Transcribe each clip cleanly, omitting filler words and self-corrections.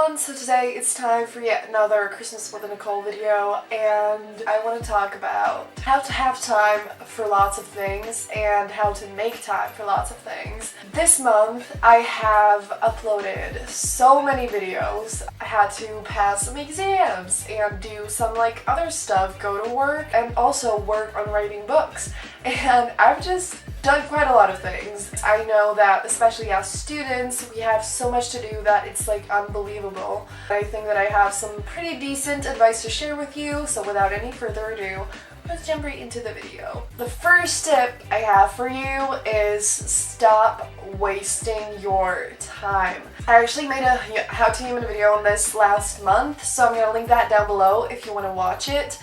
everyone, so today it's time for yet another Christmas with a Nicole video, and I want to talk about how to have time for lots of things and how to make time for lots of things. This month I have uploaded so many videos. I had to pass some exams and do some other stuff, go to work, and also work on writing books, and I've just done quite a lot of things. I know that especially as students we have so much to do that it's unbelievable. I think that I have some pretty decent advice to share with you, so without any further ado, let's jump right into the video. The first tip I have for you is stop wasting your time. I actually made a how to human video on this last month, so I'm gonna link that down below if you want to watch it.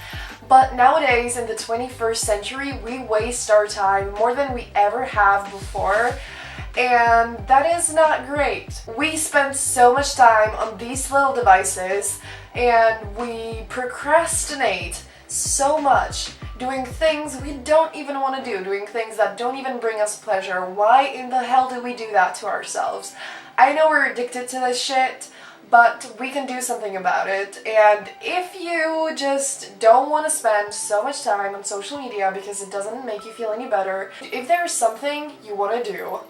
But nowadays, in the 21st century, we waste our time more than we ever have before, and that is not great. We spend so much time on these little devices, and we procrastinate so much, doing things we don't even want to do, doing things that don't even bring us pleasure. Why in the hell do we do that to ourselves? I know we're addicted to this shit, but we can do something about it. And if you just don't want to spend so much time on social media because it doesn't make you feel any better, if there's something you want to do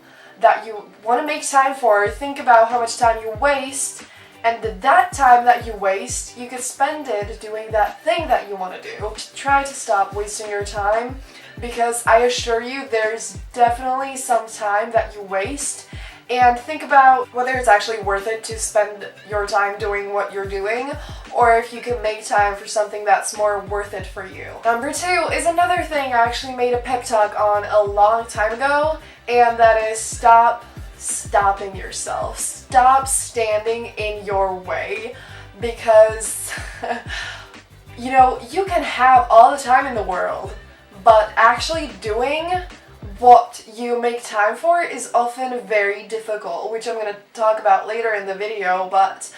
that you want to make time for, think about how much time you waste, and that time that you waste, you could spend it doing that thing that you want to do. Try to stop wasting your time, because I assure you there's definitely some time that you waste. And think about whether it's actually worth it to spend your time doing what you're doing, or if you can make time for something that's more worth it for you. Number 2 is another thing I actually made a pep talk on a long time ago, and that is stop stopping yourself. Stop standing in your way, because you can have all the time in the world, but actually doing what you make time for is often very difficult, which I'm going to talk about later in the video. But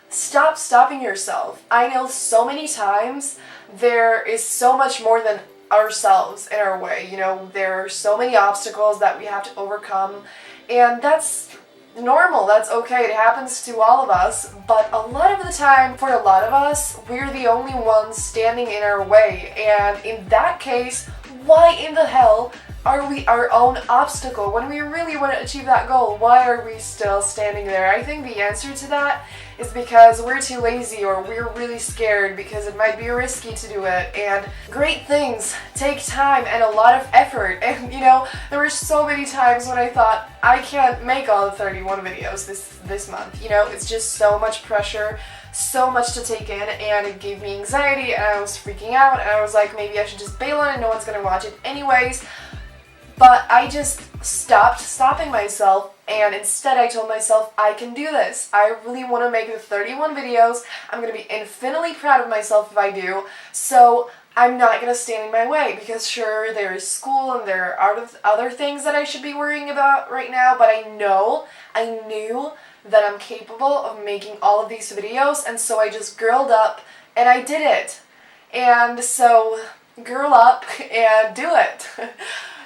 stop stopping yourself. I know so many times there is so much more than ourselves in our way. There are so many obstacles that we have to overcome, and that's normal, that's okay, it happens to all of us, but a lot of the time, for a lot of us, we're the only ones standing in our way, and in that case, why in the hell are we our own obstacle? When we really want to achieve that goal, why are we still standing there? I think the answer to that is because we're too lazy, or we're really scared because it might be risky to do it. And great things take time and a lot of effort. And there were so many times when I thought, I can't make all the 31 videos this month. It's just so much pressure, so much to take in, and it gave me anxiety, and I was freaking out, and I was like, maybe I should just bail on it, no one's gonna watch it anyways. But I just stopped stopping myself, and instead I told myself, I can do this. I really want to make the 31 videos. I'm going to be infinitely proud of myself if I do. So I'm not going to stand in my way, because sure, there is school and there are other things that I should be worrying about right now, but I knew that I'm capable of making all of these videos, and so I just girled up and I did it. And so girl up and do it.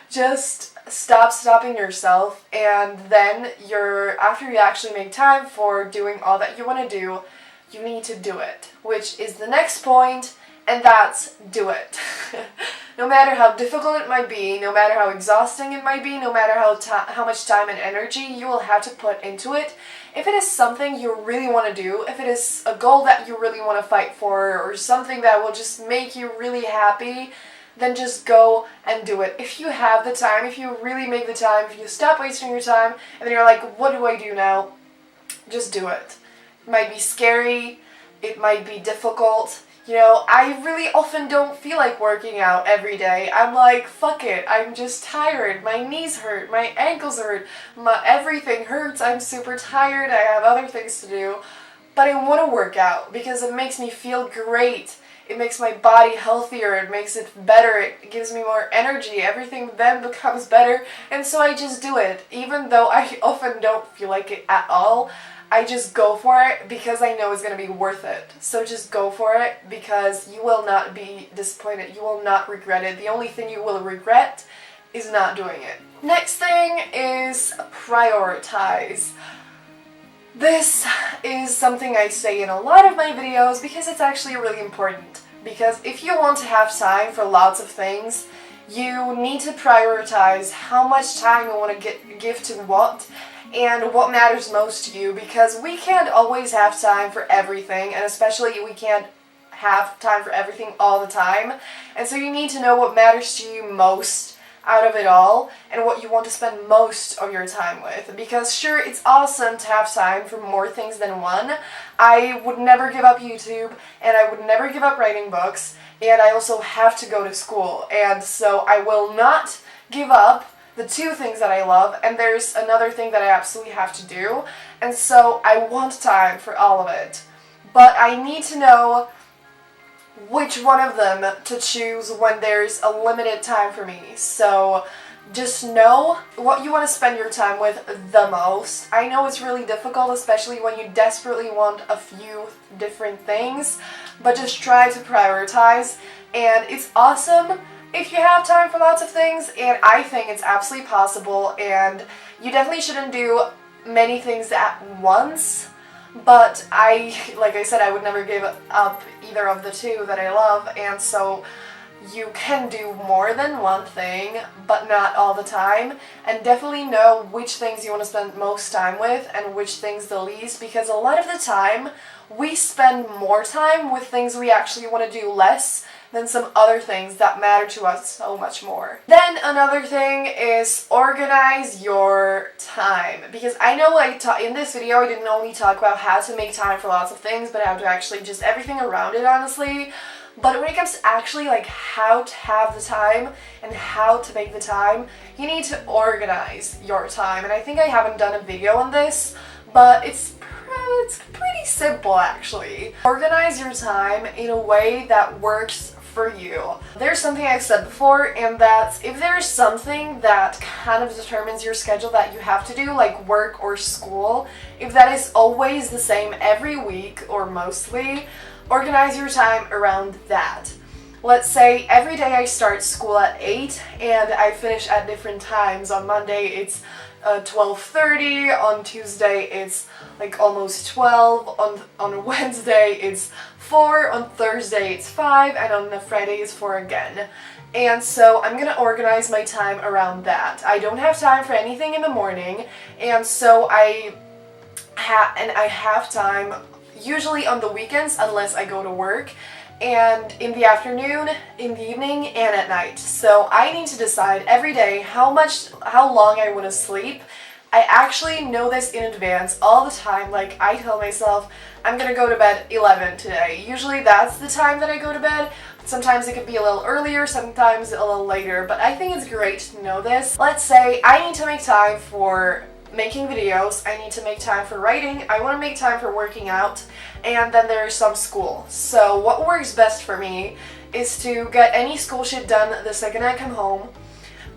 Just stop stopping yourself, and then after you actually make time for doing all that you want to do, you need to do it, which is the next point, and that's do it. No matter how difficult it might be, no matter how exhausting it might be, no matter how much time and energy you will have to put into it, if it is something you really want to do, if it is a goal that you really want to fight for, or something that will just make you really happy, then just go and do it. If you have the time, if you really make the time, if you stop wasting your time, and then you're like, what do I do now? Just do it. It might be scary, it might be difficult. I really often don't feel like working out every day. I'm like, fuck it, I'm just tired. My knees hurt, my ankles hurt, everything hurts, I'm super tired, I have other things to do. But I want to work out because it makes me feel great. It makes my body healthier, it makes it better, it gives me more energy, everything then becomes better, and so I just do it. Even though I often don't feel like it at all, I just go for it because I know it's going to be worth it. So just go for it, because you will not be disappointed, you will not regret it. The only thing you will regret is not doing it. Next thing is prioritize. This is something I say in a lot of my videos because it's actually really important. Because if you want to have time for lots of things, you need to prioritize how much time you want to give to what and what matters most to you, because we can't always have time for everything, and especially we can't have time for everything all the time. And so you need to know what matters to you most out of it all and what you want to spend most of your time with. Because sure, it's awesome to have time for more things than one. I would never give up YouTube, and I would never give up writing books, and I also have to go to school, and so I will not give up the two things that I love, and there's another thing that I absolutely have to do, and so I want time for all of it. But I need to know which one of them to choose when there's a limited time for me. So just know what you want to spend your time with the most. I know it's really difficult, especially when you desperately want a few different things, but just try to prioritize. And it's awesome if you have time for lots of things, and I think it's absolutely possible, and you definitely shouldn't do many things at once. But like I said, I would never give up either of the two that I love, and so you can do more than one thing, but not all the time, and definitely know which things you want to spend most time with and which things the least, because a lot of the time we spend more time with things we actually want to do less than some other things that matter to us so much more. Then another thing is organize your time, because I know in this video I didn't only talk about how to make time for lots of things, but how to actually just everything around it, honestly. But when it comes to actually like how to have the time and how to make the time, you need to organize your time. And I think I haven't done a video on this, but it's pretty simple actually. Organize your time in a way that works for you. There's something I've said before, and that's if there's something that kind of determines your schedule that you have to do, like work or school, if that is always the same every week or mostly, organize your time around that. Let's say every day I start school at 8 and I finish at different times. On Monday it's 12:30, on Tuesday it's like almost 12, on Wednesday it's 4, on Thursday it's 5, and on a Friday it's 4 again. And so I'm gonna organize my time around that. I don't have time for anything in the morning, and so I have time usually on the weekends unless I go to work, and in the afternoon, in the evening, and at night. So I need to decide every day how long I want to sleep. I actually know this in advance all the time. Like, I tell myself, I'm gonna go to bed 11 today. Usually that's the time that I go to bed. Sometimes it could be a little earlier, sometimes a little later, but I think it's great to know this. Let's say I need to make time for making videos, I need to make time for writing, I want to make time for working out, and then there's some school. So what works best for me is to get any school shit done the second I come home,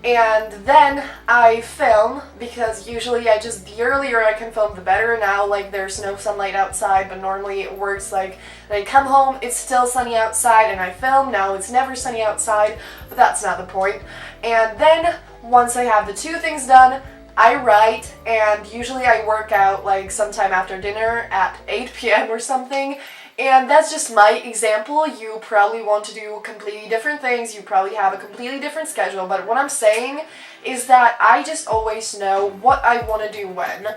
and then I film, because usually the earlier I can film the better. Now, like, there's no sunlight outside, but normally it works like I come home, it's still sunny outside, and I film. Now it's never sunny outside, but that's not the point. And then once I have the two things done, I write, and usually I work out like sometime after dinner at 8 p.m. or something. And that's just my example. You probably want to do completely different things. You probably have a completely different schedule. But what I'm saying is that I just always know what I want to do when.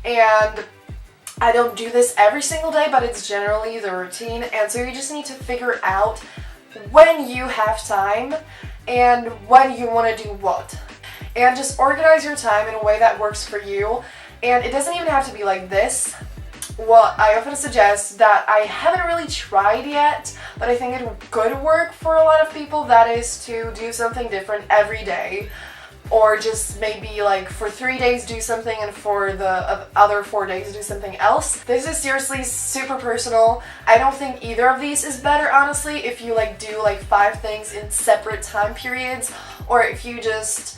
And I don't do this every single day, but it's generally the routine. And so you just need to figure out when you have time and when you want to do what. And just organize your time in a way that works for you. And it doesn't even have to be like this. What I often suggest that I haven't really tried yet, but I think it could work for a lot of people, that is to do something different every day. Or just maybe like for 3 days do something and for the other 4 days do something else. This is seriously super personal. I don't think either of these is better, honestly, if you like do like 5 things in separate time periods, or if you just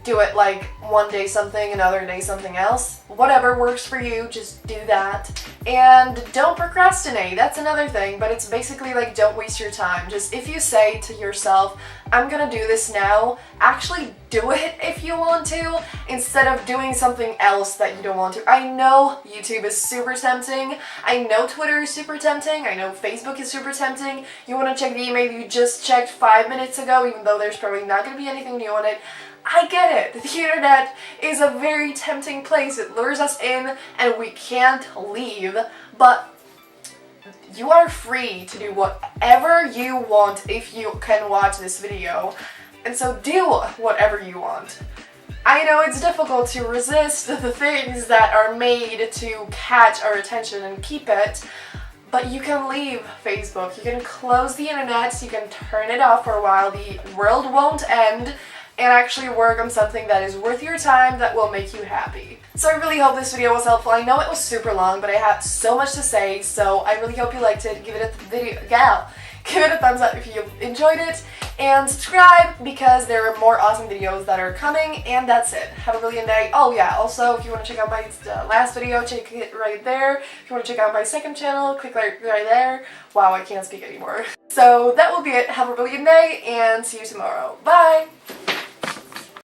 do it like one day something, another day something else. Whatever works for you, just do that. And don't procrastinate, that's another thing, but it's basically like don't waste your time. Just if you say to yourself, I'm gonna do this now, actually do it if you want to, instead of doing something else that you don't want to. I know YouTube is super tempting. I know Twitter is super tempting. I know Facebook is super tempting. You want to check the email you just checked 5 minutes ago, even though there's probably not going to be anything new on it. I get it. The internet is a very tempting place. It lures us in and we can't leave, but you are free to do whatever you want if you can watch this video. And so do whatever you want. I know it's difficult to resist the things that are made to catch our attention and keep it, but you can leave Facebook. You can close the internet, you can turn it off for a while, the world won't end, and actually work on something that is worth your time that will make you happy. So I really hope this video was helpful. I know it was super long, but I had so much to say, so I really hope you liked it. Give it a thumbs up if you enjoyed it, and subscribe because there are more awesome videos that are coming, and that's it. Have a brilliant day. Oh yeah, also if you want to check out my last video, check it right there. If you want to check out my second channel, click right there. Wow, I can't speak anymore. So that will be it. Have a brilliant day, and see you tomorrow. Bye!